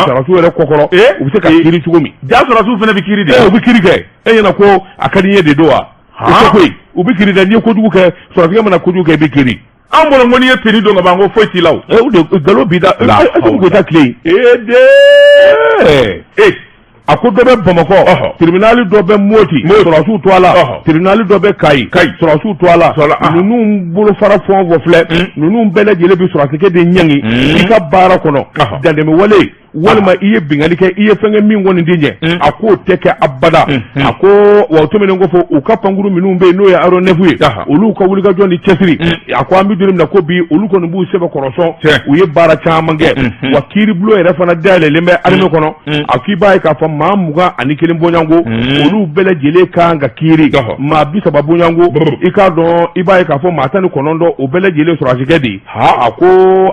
sara su ele kokoro ubise ka kiri chugumi ja sara su fene bikiri de ubikiri ke yana ko akadiye de doa ubikiri da ni ko dugu ke sara fiya mana ko dugu ke bikiri ambola ngoni ye peni do ngabango foiti law de galo bida ko ta clé akodobe Bamako tribunal dobe moti surasu toala tribunal dobe kai surasu toala nunu bulu fara fon vo fle nunu bele jele bi surasike de nyangi ika bara kono dandeme wale walma iye bingali ke iye fenge min woni dinje ako teke abada ako wato menen go fo o kapanguru minum be no ya aro nefuye olu ko wuli ga joni chesiri ako ambi durim na ko bi olu ko nbu sebe koroso uye bara chamange wakiri blo era fana dale lembe arme kono akiba ka fa mamuga anikele mbonyango olu bele jele kanga kiri ma bi sababu nyango ikado iba ka fa matani konondo o bele jele surajigedi ako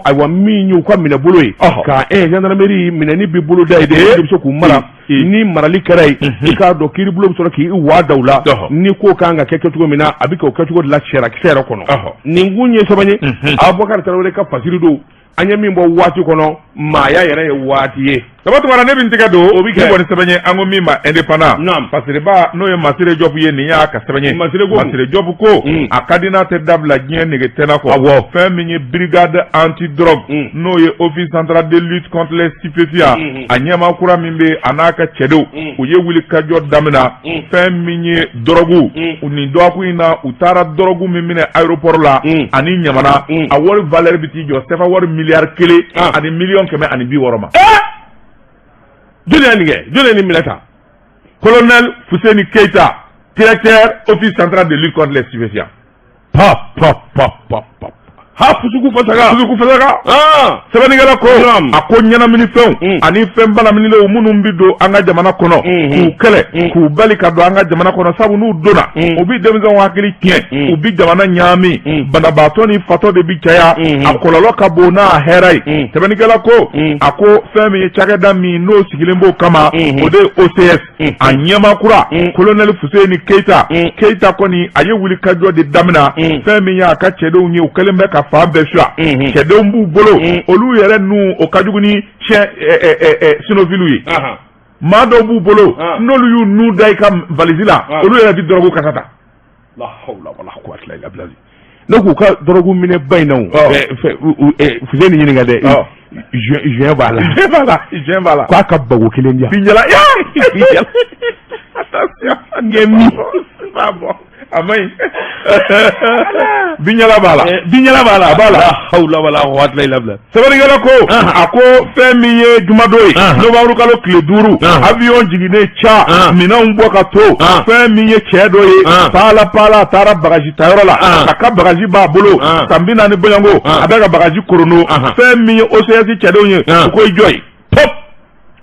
aywa minyu kwa mina buloyi ka gendarmerie minani bi bulu dayde so ku mara ni marali karai ikado kiri bulu so ki wa dawla ni ko kanga keke tugo mina abika o ketugo la chera kisera kono ni ngunye sabanye abokar tarawre ka fasirido anya mimbo wati kono ma ya yere wati sabatu wara ne bintiga do obi ke woni sabanye ango mima independent pasire ba no ye masire job ye ni ya ka sabanye masire job ko akadina te dabla gien ne getena ko feminye brigade anti drogue no ye office central de lutte contre les stupéfiants anyama kura mimbe anaka chedo uye wuli kajo damina feminye drogu uni do ku ina utara drogu mimine aéroport la ani nyamana awol valeur biti jo sefa war milliard kele ani million keme ani bi woroma Jolene Milata, colonel Fousseni Keita, directeur office central de lutte contre les stupéfiants. ha fusuku fasaga sɛbɛnnikɛla ko a ko ɲɛnamini fɛnw ani fɛn balaminile minnu bi don an ka jamana kɔnɔ k'u kɛlɛ k'u bali ka don an ka jamana kɔnɔ sabu n'u donna u bi denmisɛnw hakili tiɲɛ u bi jamana ɲaami banabaatɔ ni fatɔ de bi caya a kɔlɔlɔ ka bon n'a hɛrɛ ye sɛbɛnnikɛla ko a ko fɛn min ye cakɛda min n'o sigilen b'o kama o de ye OCS a ɲɛmakura colonel Fuseni Keita kɔni a ye wuli kajɔ de damina fɛn min y'a ka cɛdenw ye u kɛlen bɛ ka fan bɛɛ suya cɛdenw b'u bolo olu yɛrɛ nu o ka jugu ni sinofiliw ye maa dɔw b'u bolo n'olu y'u nu da i ka valise la olu yɛrɛ bi dɔrɔgu kasa ta la hawla wala quwwata illa billah ne k'u ka dɔrɔgu minɛ ba in na Fuseni ɲininka dɛ juin b'a la k'a ka bago kelen di yan Binjala attention a maɲi Binjala b'a la hawla wala quwwata illa billah sɛbɛnnikɛla ko a ko fɛn min ye jumadon ye novembre kalo tile 5 avion jiginnen ca minɛnw bɔ ka to fɛn min ye cɛ dɔ ye paala a taara bagaji tayɔrɔ la a ka bagaji b'a bolo san 40 bɔɲanko a bɛ ka bagaji korono fɛn min ye OCS cɛdenw ye u ko i jɔ ye pop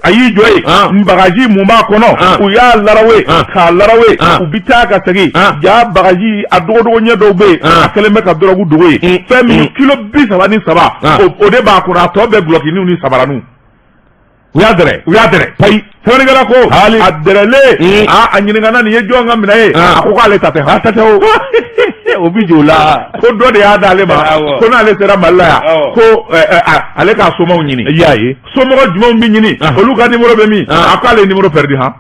a y'i jɔ ye bagaji mun b'a kɔnɔ u y'a larawe k'a larawe u bi taa ka segin ja bagaji a dogodogo ɲɛ dɔw bɛ yen a kɛlen bɛ ka dɔrɔgu dogo ye fɛn min kilo 33 o de b'a kɔnɔ a tɔ bɛɛ gulɔkiniw ni sabaraniw u y'a dɛrɛ payi sɛbɛnnikɛla ko a dɛrɛlen a ɲininkana nin ye jɔn ka minɛ ye a ko k'ale ta tɛ o o bi jɔ la ko dɔ de y'a d'ale ma ko n'ale sera Mali la yan ko ale k'a somɔgɔw ɲini i y'a ye somɔgɔ jumɛnw bi ɲini olu ka numéro bɛ min a ko ale numéro perdu han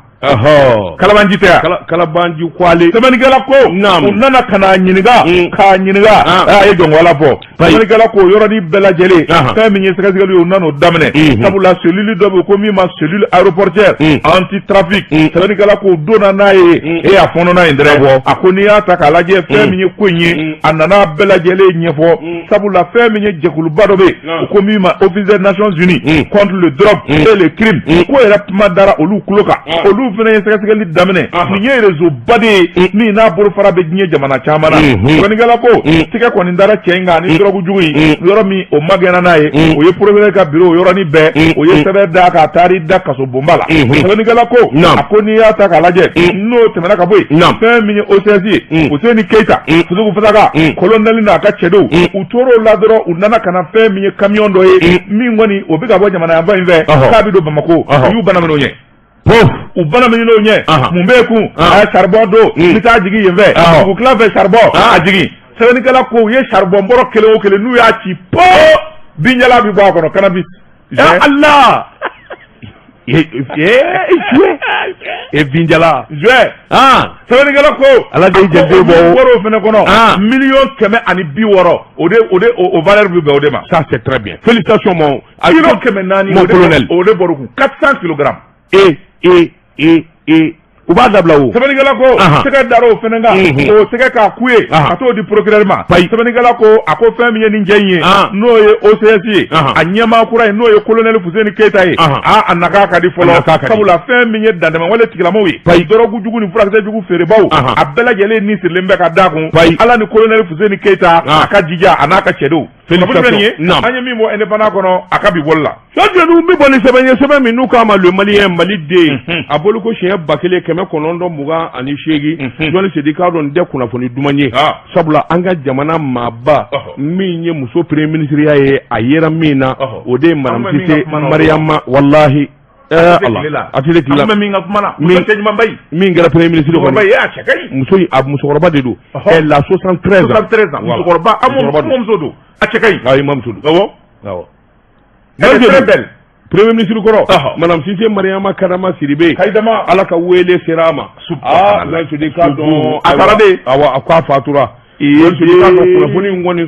Kalabanji tɛ yan Kalabanji kwale sɛbɛnnikɛla ko u nana ka n'a ɲininka k'a ɲininka a ye jɔnwala bɔ sɛbɛnnikɛla ko yɔrɔnin bɛɛ lajɛlen fɛn min ye sɛgɛsɛgɛli ye u nana o daminɛ sabula cellule dɔ bɛ yen ko min ma cellule aéroportière anti trafic sɛbɛnnikɛla ko donna n'a ye a fɔnɔna yen dɛrɛ a ko n'i y'a ta k'a lajɛ fɛn min ye ko in ye a nana bɛɛ lajɛlen ɲɛfɔ sabula fɛn min ye jɛkuluba dɔ bɛ yen ko min ma office des Nations Unies contre le drogue et le crime ko yɛrɛ kuma dara olu tulo kan olu fana ye sɛgɛsɛgɛli daminɛ nin ye réseau ba de ye min n'a bolofara bɛ diɲɛ jamana caman na sɛbɛnnikɛla ko tigɛ kɔni dara cɛ in kan ni dɔrɔgu jugu in yɔrɔ min o ma gɛnna n'a ye o ye procureur ka bureau yɔrɔnin bɛɛ o ye sɛbɛn da k'a taari da kaso bonba la sɛbɛnnikɛla ko a ko n'i y'a ta k'a lajɛ n'o tɛmɛna ka bɔ yen fɛn min ye OCS ye Fuseni Keita fusuku fasaga colonel n'a ka cɛdenw u tor'o la dɔrɔn u nana ka na fɛn min ye camion dɔ ye min kɔni o bɛ ka bɔ jamana yanfan in fɛ k'a bɛ don Bamako u y'u banamin'o ɲɛ u banamin'o ɲɛ mun bɛ kun a ye charbon don n taa jigin yen fɛ dugu tila fɛ charbon a jigin sɛbɛnnikɛla ko u ye charbon bɔrɔ kelen o kelen n'u y'a ci po Binjala bi bɔ a kɔnɔ cannabis Allah Binjala sɛbɛnnikɛla ko ala de jɛnde bɔ wɔɔrɔ fɛnɛ kɔnɔ 1,660,000 o valeur bi bɛn o de ma ça c'est très bien félicitations mon kilo 400 mon colonel o de bɔrɔ kun 400 kilogrammes u b'a dabila o sɛbɛnnikɛla ko tɛgɛ dara o fɛnɛ kan o tɛgɛ k'a ku ye ka t'o di procureur ma sɛbɛnnikɛla ko a ko fɛn min ye nin cɛ in ye n'o ye OCS ye a ɲɛmaa kura ye n'o ye colonel Fuseni Keita ye a naga ka di fɔlɔ sabula fɛn min ye dandɛmɛwale tigilamɔgɔw ye dɔrɔgu jugu ni furakisɛ jugu feerebaw a bɛɛ lajɛlen ni sirilen bɛ ka da kun ala ni colonel Fuseni Keita a ka jija a n'a ka cɛdenw an ye min bɔ indépendant kɔnɔ a ka bi bɔli la sojɛnu bi bɔ ni sɛbɛn ye sɛbɛn min n'u k'a ma le malien Mali den a bolo ko siɲɛ 1928 Jɔnni Sedi k'a dɔn tɛ kunnafoni duman ye sabula an ka jamana maaba min ye muso premier ministre ye a yera min na o de ye Madame Cissé Mariama wallahi atile kila min kɛra premier ministre kɔni musokɔrɔba de don elle a 73 ans musokɔrɔba amuso don a cɛ ka ɲi ayi mamuso don awɔ elle est très belle premier ministre kɔrɔ Madame Cissé Mariama Kadama Sidibe ala ka wele sera a ma Jɔnni Sedi k'a dɔn a taara de awɔ a ko a fatura Jɔnni Sedi k'a dɔn kunnafoni in kɔni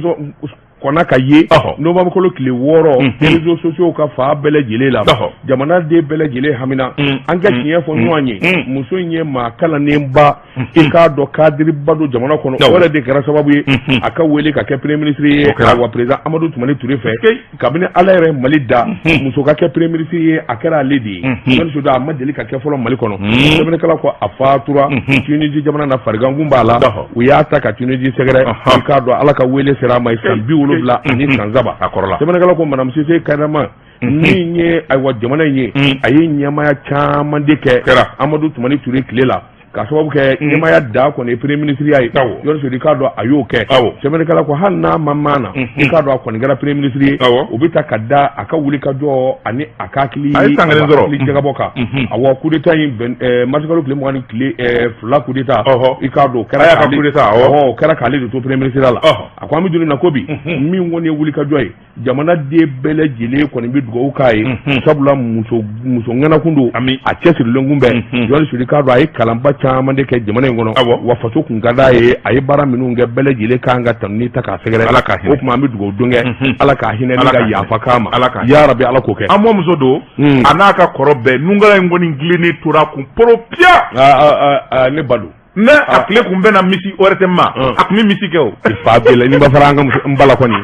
kɔnna ka ye novembre kalo tile 6 réseaux sociaux ka fa bɛɛ lajɛlen la jamanaden bɛɛ lajɛlen hamina an ka tiɲɛ fɔ ɲɔgɔn ye muso in ye maa kalannenba i k'a dɔn kadiriba don jamana kɔnɔ o yɛrɛ de kɛra sababu ye a ka wele ka kɛ premier ministre ye wa président Amadu Tumani Ture fɛ kabini ala yɛrɛ Mali da muso ka kɛ premier ministre ye a kɛra ale de ye Jɔnni Sedi a ma deli ka kɛ fɔlɔ Mali kɔnɔ sɛbɛnnikɛla ko a fatura Tunisie jamana na farigankun b'a la u y'a ta ka Tunisie sɛgɛrɛ i k'a dɔn ala ka wele sera a ma san 70 wolofila ani san saba a kɔrɔla sɛbɛnnikɛla ko madame Cissé Kayinama min ye ayiwa jamana in ye a ye ɲɛmaya caman de kɛ Amadu Tumani Ture tile la ka sababu kɛ ɲɛmaya da kɔni premier ministre ya ye Yɔrɔ Sodo k'a dɔn a y'o kɛ sɛbɛnnikɛla ko hali n'a ma maana i k'a dɔn a kɔni kɛra premier ministre ye o bɛ ta ka da a ka wuli ka jɔ ani a ka hakili jagabɔ kan awɔ coup d'état in mars kalo tile 22 coup d'état i k'a dɔn o kɛra k'ale de to premier ministre la a ko an bɛ don na ko bi min kɔni ye wuli ka jɔ ye jamana den bɛɛ lajɛlen kɔni bɛ dugawu k'a ye sabula muso ŋanakun don a cɛsirilen kun bɛ Yɔrɔ Sodo k'a dɔn a ye kalanba caman de kɛ jamana in kɔnɔ wa faso kun ka d'a ye a ye baara minnu kɛ bɛɛ lajɛlen kan ka tanu ni ta k'a sɛgɛrɛ Ala k'a hinɛ o tuma an bɛ dugawu don kɛ Ala k'a hinɛ ni ka yafa k'a ma ya rabi Ala k'o kɛ an mɔmuso don a n'a ka kɔrɔ bɛɛ nungala in kɔni gilennen tora kun poro piya ne ba don ne a tile kun bɛna misi wɛrɛ tɛ ma a kun bɛ misi kɛ o fa bɛɛ la n'i ma fara an ka n bala kɔni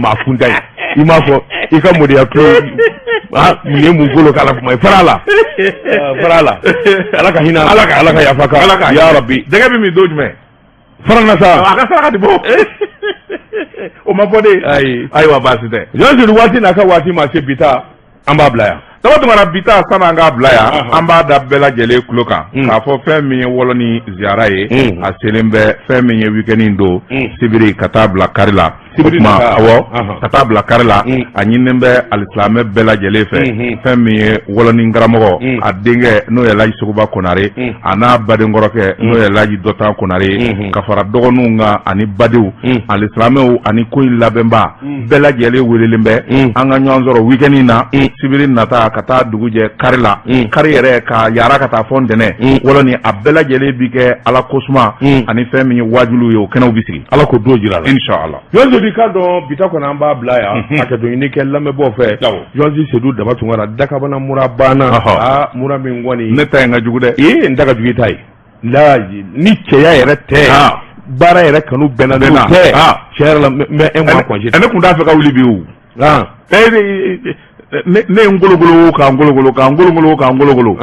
maa kunta ye i m'a fɔ i ka mɔdiya tulo nin ye mun bolo k'ala kuma ye fara la Ala ka hinɛ Ala ka yafa k'a ya rabi jɛgɛ bɛ min don jumɛn fara na sa a ka saraka di bɔ o ma fɔ de ayiwa baasi tɛ Yɔrɔ Sodo waati n'a ka waati ma se bi ta an b'a bila yan dama tɛmɛna bi ta sanni an k'a bila yan an b'a da bɛɛ lajɛlen tulo kan k'a fɔ fɛn min ye wɔlɔ ni ziyara ye a selen bɛ fɛn min ye weekend don sibiri ka taa bila kari la ka taa bila kari la a ɲininen bɛ alisilamɛ bɛɛ lajɛlen fɛ fɛn min ye wɔlɔni karamɔgɔ a denkɛ n'o ye Laji Sogoba Konare a n'a badenkɔrɔkɛ n'o ye Laji Dɔtan Konare ka fara dɔgɔninw kan ani badenw alisilamɛw ani ko in labɛnba bɛɛ lajɛlen welelen bɛ an ka ɲɔgɔn sɔrɔ weekend na sibiri nata ka taa dugu jɛ kari la kari yɛrɛ ka yara ka taa fɔ ntɛnɛn wɔlɔni a bɛɛ lajɛlen bi kɛ Ala kosuma ani fɛn min ye wajilu ye o kɛnɛw bi sigi Ala k'o don jira la inshallah Yɔrɔ Sodo k'a dɔn bi ta kɔni an b'a bila yan a ka ɲini kɛ lamɛnbaaw fɛ Yɔrɔ Sodo daba tunkara dakabana mura banna mura min kɔni ne ta ye n ka jugu dɛ n ta ka jugu ta ye ni cɛya yɛrɛ tɛ baara yɛrɛ kanu bɛnna n'o tɛ cɛ yɛrɛ la n bɛ un mois congé ne kun t'a fɛ ka wuli bi o ne ye n gologolo k'an gologolo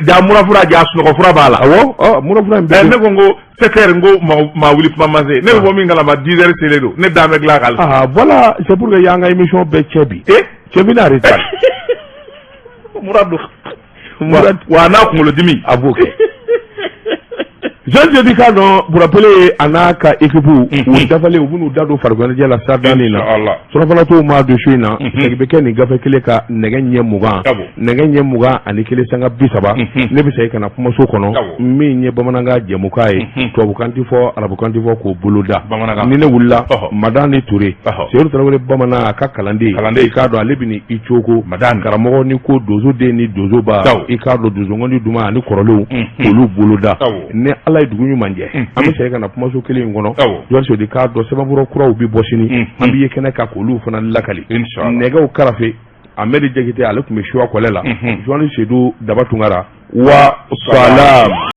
ja murafura ja sunɔgɔfura b'a la awɔ murafura in bɛɛ ne ko n ko 7 heures n ko maa wuli kuma ma se ne bɛ bɔ min kalama 10 heures selen don ne dan bɛ dilan k'ale voilà c'est pour que y'an ka émission bɛɛ cɛ bi cɛ bi n'a retard mura don wa n'a kunkolodimi a b'o kɛ Yɔrɔ Sodo k'a dɔn Burapele a n'a ka équipe u dafalen u bɛn'u da don farikoloɲɛnajɛ la sardiani na surɔfalatɔw ma don su in na segin bɛ kɛ nin gafe kelen ka nɛgɛ ɲɛ 20 ani kelen sanga 30 ne bɛ segin ka na kumaso kɔnɔ min ye bamanankan jɛmukan ye tubabukan tɛ fɔ arabukan tɛ fɔ k'o boloda ni ne wulila Madani Ture Seydou Tarawele bamanan a ka kalanden i k'a dɔn ale bɛ ni i cogo karamɔgɔ ni ko donso den ni donso ba i k'a dɔn donsokɔni duman ani kɔrɔlenw olu boloda ni Ala ye dugu ɲuman jɛ an bɛ segin ka na kumaso kelen in kɔnɔ Yɔrɔ Sodo k'a dɔn sɛbɛnfura kuraw bɛ bɔ sini an bɛ ye kɛnɛ kan k'olu fana lakali nɛgɛw karafe Ahmed Jakite ale tun bɛ suwa kɔlɛ la Yɔrɔ Sodo daba tunkara wa salam